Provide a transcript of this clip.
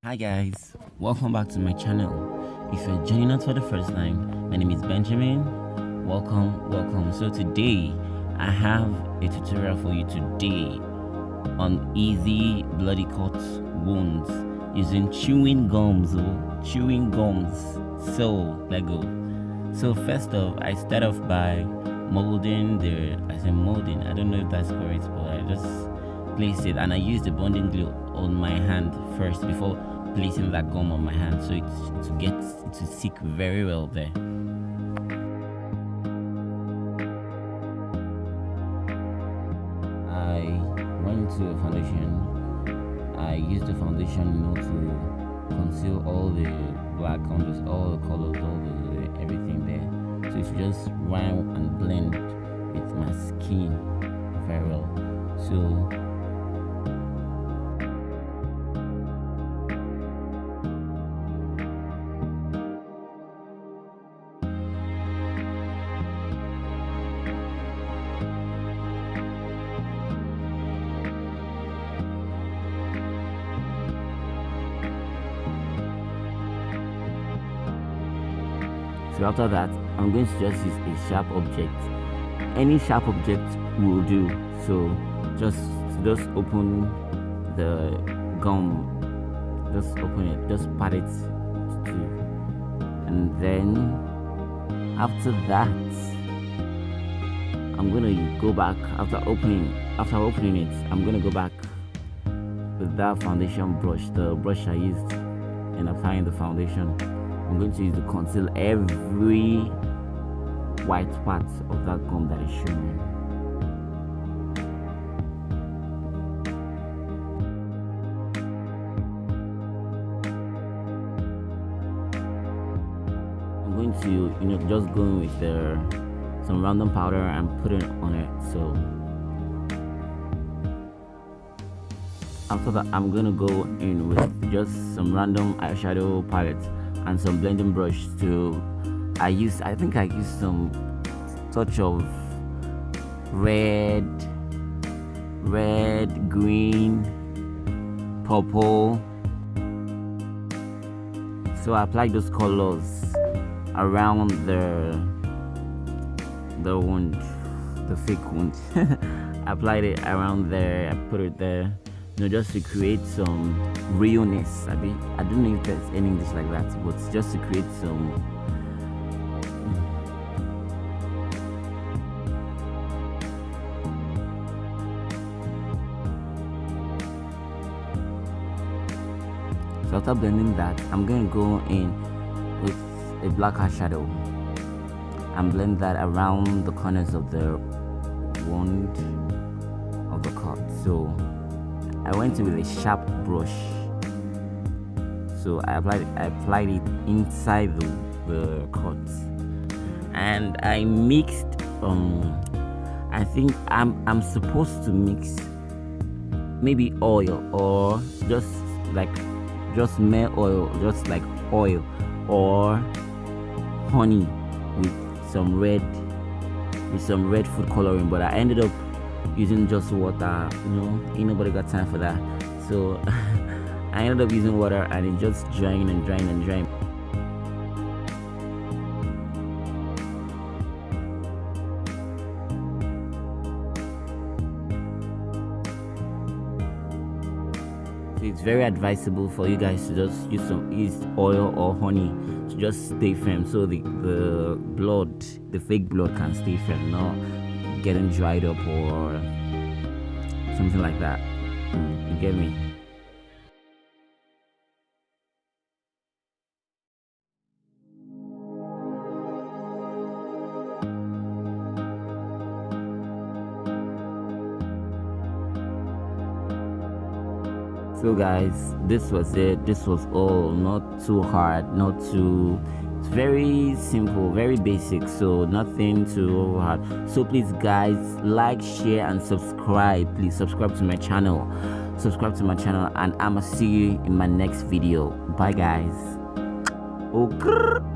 Hi guys, welcome back to my channel. If you're joining us for the first time, my name is Benjamin. Welcome. So today I have a tutorial for you today on easy bloody cut wounds using chewing gums. So let's go. So first off, I start off by molding I don't know if that's correct, but I just placed it and I used the bonding glue on my hand first before placing that gum on my hand, so it to stick very well there. I went to a foundation. I used the foundation, to conceal all the black on all the colors, everything there. So it's just rhyme and blend with my skin very well. So after that, I'm going to just use a sharp object. Any sharp object will do. So just open the gum. Just open it. Just pat it too. And then after that, I'm gonna go back after opening it. I'm gonna go back with that foundation brush, the brush I used in applying the foundation. I'm going to use to conceal every white part of that gum that is showing. I'm going to, just go in with some random powder and put it on it. So after that, I'm going to go in with just some random eyeshadow palette and some blending brush I think I used some touch of red, green, purple. So I applied those colors around the wound, the fake wound. I applied it around there, I put it there, just to create some realness. I don't know if there's any English like that, but just to create some So after blending that, I'm going to go in with a black eyeshadow and blend that around the corners of the wound of the cut. So I went in with a sharp brush. So I applied it inside the cut, and I mixed. I think I'm supposed to mix maybe oil or just mere oil, just like oil or honey with some red food coloring. But I ended up using just water. Ain't nobody got time for that. So I ended up using water and it just drying and drying and drying. So it's very advisable for you guys to just use oil or honey to just stay firm, so the fake blood can stay firm, not getting dried up or something like that. You get me? So guys, this was it. This was all. Not too hard, it's very simple, very basic, so nothing too hard. So please guys, like, share and subscribe. Please subscribe to my channel, and I'ma see you in my next video. Bye guys. Okay.